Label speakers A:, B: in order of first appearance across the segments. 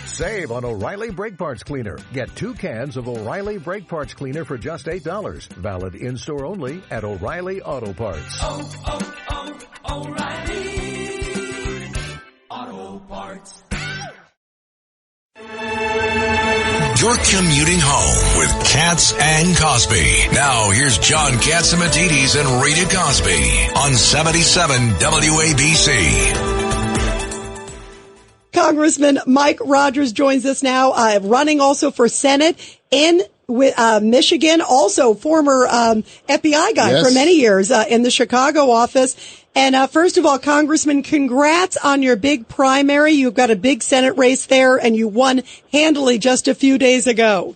A: Save on O'Reilly Brake Parts Cleaner. Get 2 cans of O'Reilly Brake Parts Cleaner for just $8. Valid in-store only at O'Reilly Auto Parts.
B: O'Reilly Auto Parts.
C: You're commuting home with Katz and Cosby. Now here's John Catsimatidis and Rita Cosby on 77 WABC.
D: Congressman Mike Rogers joins us now, running also for Senate in Michigan, also former FBI guy for many years in the Chicago office. And first of all, Congressman, congrats on your big primary. You've got a big Senate race there, and you won handily just a few days ago.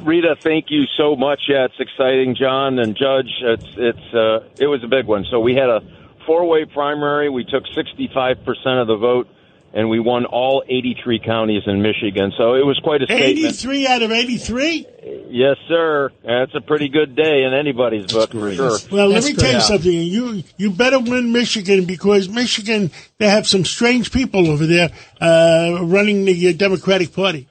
E: Rita, thank you so much. Yeah, it's exciting, John and Judge. It was a big one. So we had a 4-way primary. We took 65% of the vote, and we won all 83 counties in Michigan. So it was quite a statement.
F: 83 out of 83?
E: Yes, sir. That's a pretty good day in anybody's book, for sure.
F: Well, let me tell you something. You better win Michigan, because Michigan, they have some strange people over there running the Democratic Party.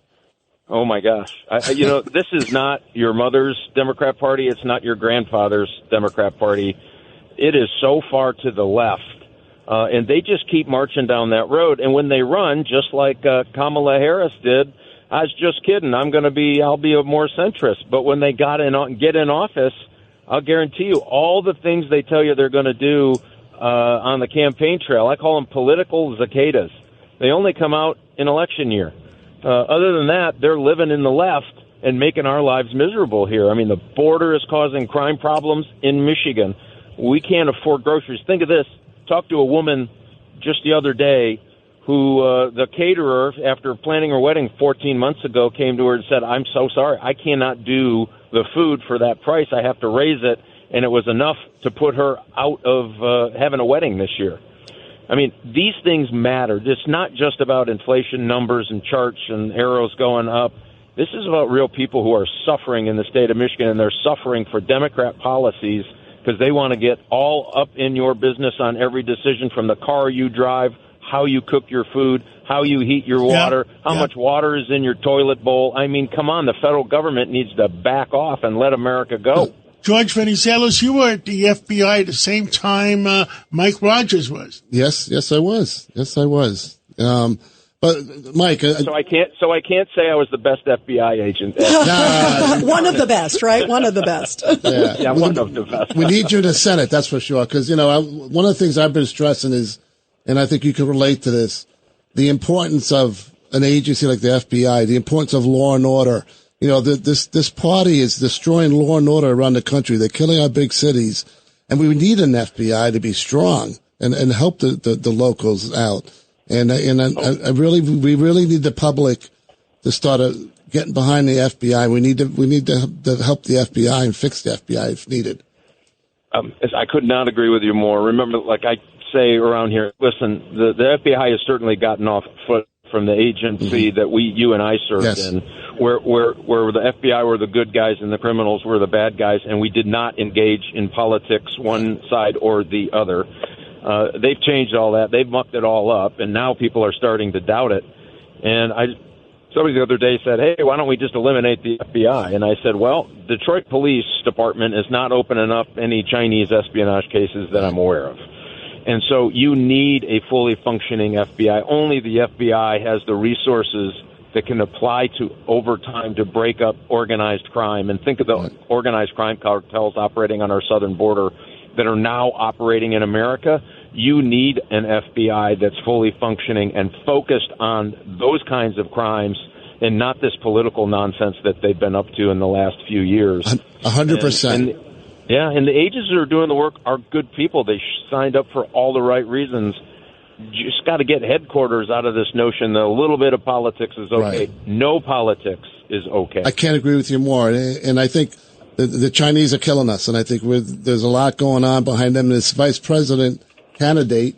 E: Oh, my gosh. This is not your mother's Democrat Party. It's not your grandfather's Democrat Party. It is so far to the left. And they just keep marching down that road. And when they run, just like Kamala Harris did, I was just kidding. I'll be a more centrist. But when they get in office, I'll guarantee you all the things they tell you they're going to do on the campaign trail, I call them political cicadas. They only come out in election year. Other than that, they're living in the left and making our lives miserable here. I mean, the border is causing crime problems in Michigan. We can't afford groceries. Think of this. Talked to a woman just the other day who the caterer, after planning her wedding 14 months ago, came to her and said, "I'm so sorry. I cannot do the food for that price. I have to raise it." And it was enough to put her out of having a wedding this year. I mean, these things matter. It's not just about inflation numbers and charts and arrows going up. This is about real people who are suffering in the state of Michigan, and they're suffering for Democrat policies because they want to get all up in your business on every decision, from the car you drive, how you cook your food, how you heat your water, how much water is in your toilet bowl. I mean, come on, the federal government needs to back off and let America go.
F: George Venizelos, you were at the FBI at the same time Mike Rogers was.
G: Yes, I was. But Mike,
E: so I can't say I was the best FBI agent.
D: One of the best, right? One of the best.
E: Yeah, one of the best.
G: We need you in the Senate, that's for sure. Because one of the things I've been stressing is, and I think you can relate to this, the importance of an agency like the FBI, the importance of law and order. This party is destroying law and order around the country. They're killing our big cities, and we need an FBI to be strong and help the locals out. And we really need the public to start getting behind the FBI. We need to help the FBI and fix the FBI if needed.
E: I could not agree with you more. Remember, like I say around here, listen, the FBI has certainly gotten off foot from the agency that you and I served in, where the FBI were the good guys and the criminals were the bad guys, and we did not engage in politics one side or the other. They've changed all that. They've mucked it all up, and now people are starting to doubt it. And somebody the other day said, "Hey, why don't we just eliminate the FBI?" And I said, well, Detroit Police Department is not opening up any Chinese espionage cases that I'm aware of. And so you need a fully functioning FBI. Only the FBI has the resources that can apply to overtime to break up organized crime. And think of the organized crime cartels operating on our southern border that are now operating in America. You need an FBI that's fully functioning and focused on those kinds of crimes and not this political nonsense that they've been up to in the last few years.
G: 100%.
E: And the agents that are doing the work are good people. They signed up for all the right reasons. You just got to get headquarters out of this notion that a little bit of politics is okay. Right. No politics is okay.
G: I can't agree with you more. And I think the Chinese are killing us. And I think there's a lot going on behind them. This vice president candidate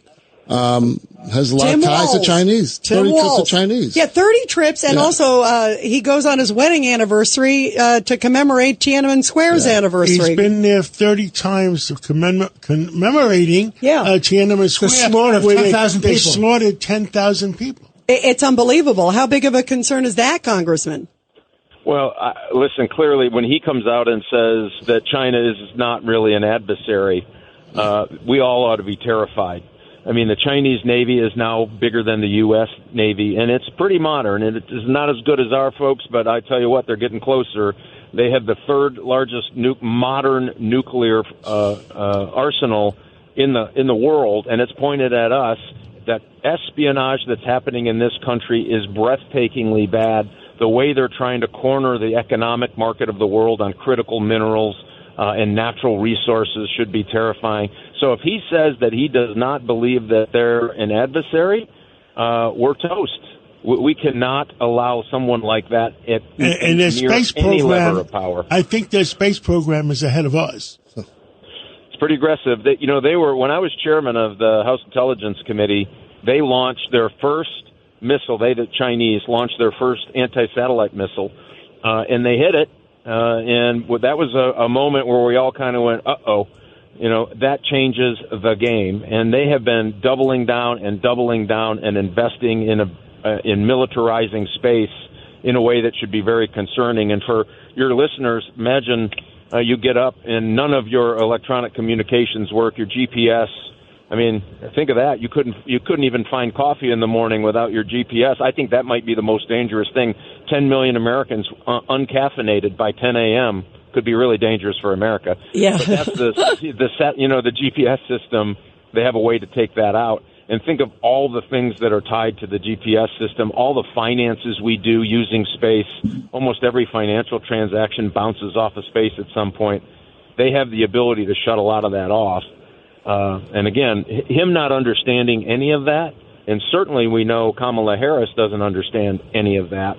G: has a lot of ties to Chinese. 30 trips to Chinese.
D: Yeah, 30 trips. And also he goes on his wedding anniversary to commemorate Tiananmen Square's anniversary.
F: He's been there 30 times commemorating Tiananmen Square.
H: The slaughter of 10,000 people.
F: They slaughtered 10,000 people.
D: It's unbelievable. How big of a concern is that, Congressman?
E: Well, listen, clearly when he comes out and says that China is not really an adversary, we all ought to be terrified. I mean, the Chinese Navy is now bigger than the U.S. Navy, and it's pretty modern, and it is not as good as our folks, but I tell you what, they're getting closer. They have the third largest modern nuclear arsenal in the world, and it's pointed at us. That espionage that's happening in this country is breathtakingly bad. The way they're trying to corner the economic market of the world on critical minerals and natural resources should be terrifying. So if he says that he does not believe that they're an adversary, we're toast. We cannot allow someone like that at
F: their space
E: any
F: program,
E: lever of power.
F: I think their space program is ahead of ours.
E: It's pretty aggressive. They were, when I was chairman of the House Intelligence Committee, they launched their first missile. The Chinese launched their first anti-satellite missile, and they hit it. And that was a moment where we all kind of went, uh-oh. That changes the game. And they have been doubling down and investing in militarizing space in a way that should be very concerning. And for your listeners, imagine you get up and none of your electronic communications work, your GPS. I mean, think of that. You couldn't even find coffee in the morning without your GPS. I think that might be the most dangerous thing. 10 million Americans uncaffeinated by 10 a.m. could be really dangerous for America.
D: Yeah.
E: But that's the GPS system. They have a way to take that out. And think of all the things that are tied to the GPS system, all the finances we do using space. Almost every financial transaction bounces off of space at some point. They have the ability to shut a lot of that off. And again, him not understanding any of that, and certainly we know Kamala Harris doesn't understand any of that.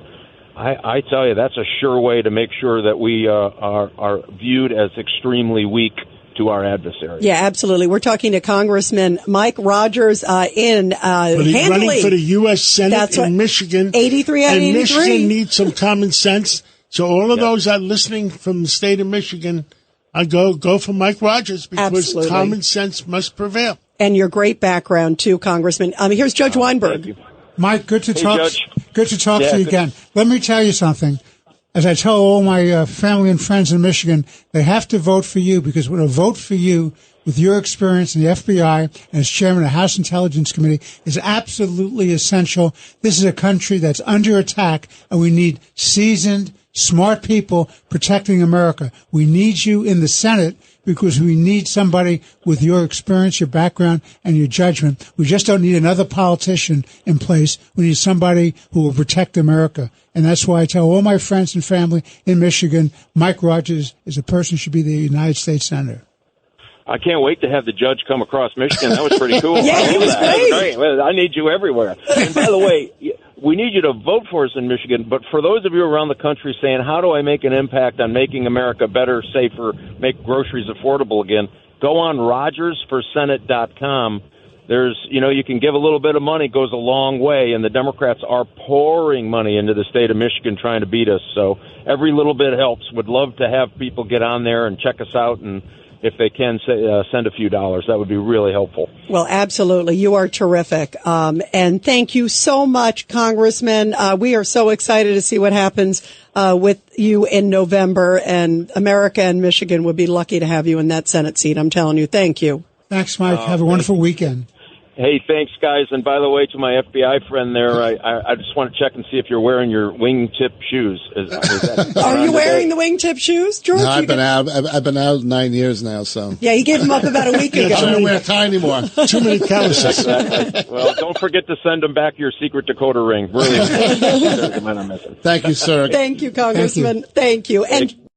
E: I tell you, that's a sure way to make sure that we are viewed as extremely weak to our adversary.
D: Yeah, absolutely. We're talking to Congressman Mike Rogers in
F: he's running for the U.S. Senate in Michigan.
D: 83 out of 83.
F: And Michigan needs some common sense. So all of those that are listening from the state of Michigan, I go for Mike Rogers because common sense must prevail.
D: And your great background too, Congressman. Here's Judge Weinberg.
H: Mike, good to talk.
E: Judge.
H: Good to talk to you again. Let me tell you something. As I tell all my family and friends in Michigan, they have to vote for you because when a vote for you with your experience in the FBI and as chairman of the House Intelligence Committee is absolutely essential. This is a country that's under attack, and we need seasoned, smart people protecting America. We need you in the Senate because we need somebody with your experience, your background, and your judgment. We just don't need another politician in place. We need somebody who will protect America. And that's why I tell all my friends and family in Michigan, Mike Rogers is a person who should be the United States Senator.
E: I can't wait to have the judge come across Michigan. That was pretty cool.
D: Yeah, he was great.
E: I need you everywhere. And by the way, we need you to vote for us in Michigan. But for those of you around the country saying, how do I make an impact on making America better, safer, make groceries affordable again, go on RogersForSenate.com. There's, you can give a little bit of money, goes a long way, and the Democrats are pouring money into the state of Michigan trying to beat us. So every little bit helps. Would love to have people get on there and check us out, and if they can, send a few dollars. That would be really helpful.
D: Well, absolutely. You are terrific. And thank you so much, Congressman. We are so excited to see what happens with you in November, and America and Michigan would be lucky to have you in that Senate seat. I'm telling you. Thank you.
H: Thanks, Mike. Have a wonderful weekend.
E: Hey, thanks, guys. And by the way, to my FBI friend there, I just want to check and see if you're wearing your wingtip shoes.
D: Are you wearing the wingtip shoes, George?
G: No, I've been out 9 years now, so.
D: Yeah, you gave them up about a week ago.
G: I don't wear a tie anymore.
F: Too many calluses.
E: Well, don't forget to send them back your secret Dakota ring. Really.
G: Thank you, sir.
D: Thank you, Congressman. Thank you. And